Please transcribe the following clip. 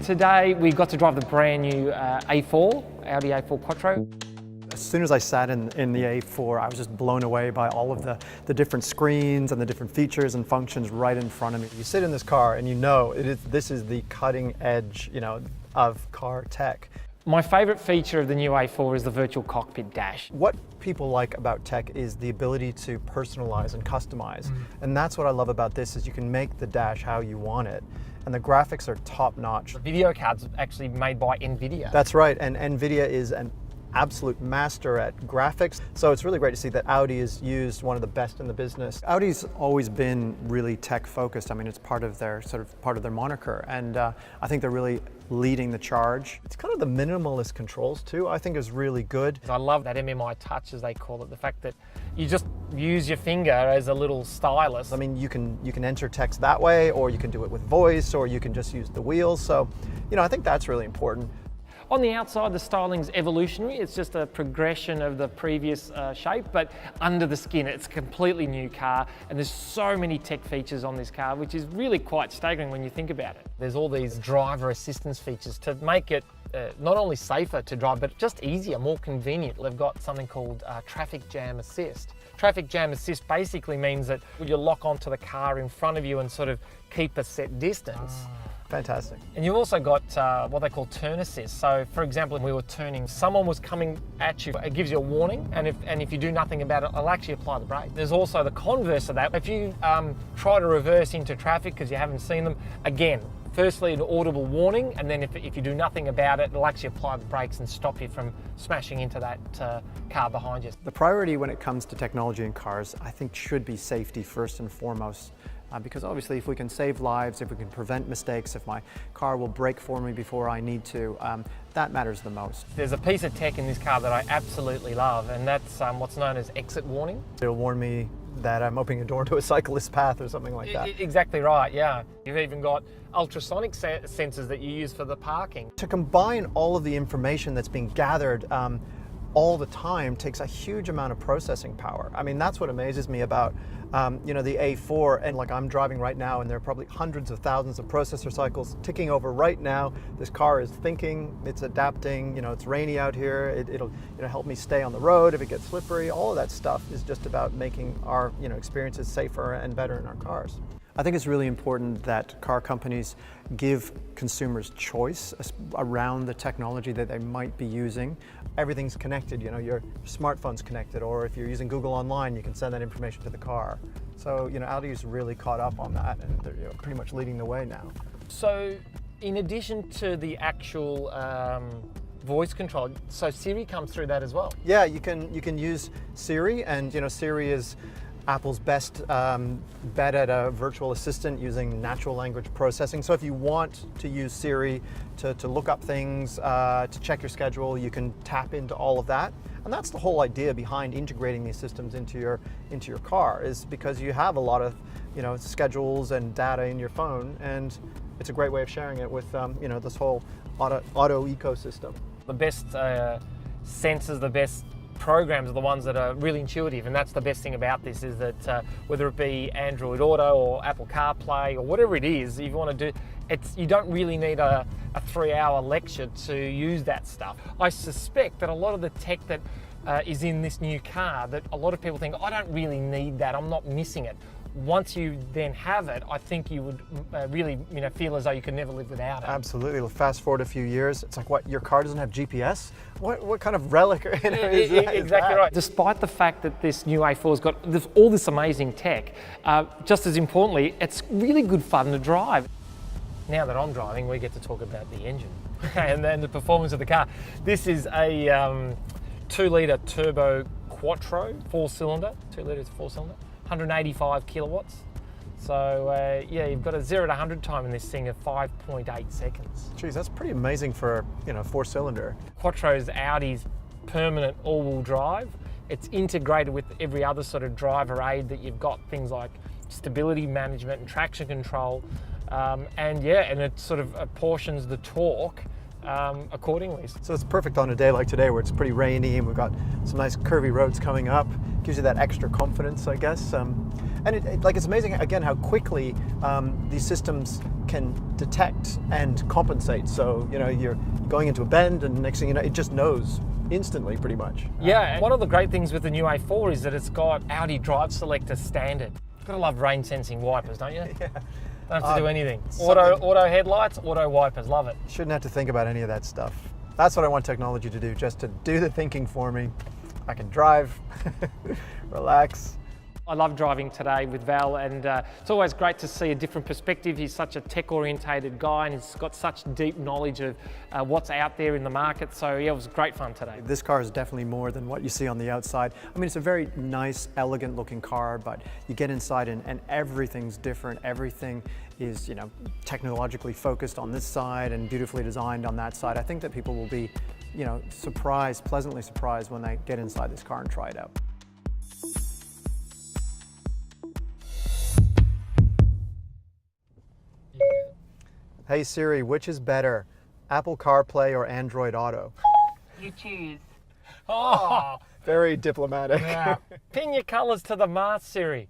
Today we got to drive the brand new A4, Audi A4 Quattro. As soon as I sat in the A4, I was just blown away by all of the different screens and the different features and functions right in front of me. You sit in this car and you know this is the cutting edge, of car tech. My favourite feature of the new A4 is the virtual cockpit dash. What people like about tech is the ability to personalize and customize. And that's what I love about this, is you can make the dash how you want it. And the graphics are top notch. The video card's actually made by NVIDIA. That's right, and NVIDIA is an absolute master at graphics. So it's really great to see that Audi has used one of the best in the business. Audi's always been really tech focused. I mean, it's part of their moniker, and I think they're really leading the charge. It's kind of the minimalist controls too, I think is really good. I love that MMI touch, as they call it, the fact that you just use your finger as a little stylus. I mean, you can enter text that way, or you can do it with voice, or you can just use the wheels. So, I think that's really important. On the outside, the styling's evolutionary. It's just a progression of the previous shape, but under the skin, it's a completely new car, and there's so many tech features on this car, which is really quite staggering when you think about it. There's all these driver assistance features to make it not only safer to drive, but just easier, more convenient. They've got something called traffic jam assist. Traffic jam assist basically means that you lock onto the car in front of you and sort of keep a set distance. Fantastic. And you've also got what they call turn assist. So for example, when we were turning, someone was coming at you, it gives you a warning, and if you do nothing about it, it'll actually apply the brake. There's also the converse of that. If you try to reverse into traffic because you haven't seen them, again, firstly an audible warning, and then if you do nothing about it, it'll actually apply the brakes and stop you from smashing into that car behind you. The priority when it comes to technology in cars, I think, should be safety first and foremost. Because obviously if we can save lives, if we can prevent mistakes, if my car will brake for me before I need to, that matters the most. There's a piece of tech in this car that I absolutely love, and that's what's known as exit warning. It'll warn me that I'm opening a door to a cyclist path or something like that. Exactly right, yeah. You've even got ultrasonic sensors that you use for the parking. To combine all of the information that's being gathered all the time takes a huge amount of processing power. I mean, that's what amazes me about the A4, and like I'm driving right now, and there are probably hundreds of thousands of processor cycles ticking over right now. This car is thinking, it's adapting, it's rainy out here, it'll help me stay on the road if it gets slippery. All of that stuff is just about making our experiences safer and better in our cars. I think it's really important that car companies give consumers choice around the technology that they might be using. Everything's connected, your smartphone's connected, or if you're using Google Online, you can send that information to the car. So, Audi's really caught up on that, and they're pretty much leading the way now. So, in addition to the actual voice control, so Siri comes through that as well? Yeah, you can use Siri, and Siri is Apple's best bet at a virtual assistant using natural language processing. So if you want to use Siri to look up things, to check your schedule, you can tap into all of that. And that's the whole idea behind integrating these systems into your car, is because you have a lot of schedules and data in your phone, and it's a great way of sharing it with this whole auto ecosystem. The best sensors, the best programs are the ones that are really intuitive, and that's the best thing about this, is that whether it be Android Auto or Apple CarPlay or whatever it is, if you want to do, you don't really need a 3-hour lecture to use that stuff. I suspect that a lot of the tech that is in this new car, that a lot of people think, I don't really need that, I'm not missing it. Once you then have it, I think you would really feel as though you could never live without it. Absolutely. Well, fast forward a few years, it's like, what, your car doesn't have GPS? What kind of relic is that? Exactly right. Despite the fact that this new A4's got all this amazing tech, just as importantly, it's really good fun to drive. Now that I'm driving, we get to talk about the engine and then the performance of the car. This is a 2-litre turbo Quattro, 4-cylinder, 2 litres 4-cylinder. 185 kilowatts. So yeah, you've got a 0 to 100 time in this thing of 5.8 seconds. Geez, that's pretty amazing for 4-cylinder. Quattro's Audi's permanent all-wheel drive. It's integrated with every other sort of driver aid that you've got, things like stability management and traction control, and it sort of apportions the torque accordingly. So it's perfect on a day like today where it's pretty rainy and we've got some nice curvy roads coming up. Gives you that extra confidence, I guess. And And it's amazing again how quickly these systems can detect and compensate. So you're going into a bend, and next thing you know, it just knows instantly, pretty much. Yeah, and one of the great things with the new A4 is that it's got Audi Drive Selector standard. Gotta love rain sensing wipers, don't you? Yeah. Don't have to do anything. Auto headlights, auto wipers, love it. Shouldn't have to think about any of that stuff. That's what I want technology to do, just to do the thinking for me. I can drive, relax. I love driving today with Val, and it's always great to see a different perspective. He's such a tech-orientated guy, and he's got such deep knowledge of what's out there in the market. So yeah, it was great fun today. This car is definitely more than what you see on the outside. I mean, it's a very nice, elegant looking car, but you get inside and everything's different. Everything is, technologically focused on this side and beautifully designed on that side. I think that people will be, surprised, pleasantly surprised when they get inside this car and try it out. Hey Siri, which is better, Apple CarPlay or Android Auto? You choose. Oh, Very diplomatic. yeah. Pin your colours to the mast, Siri.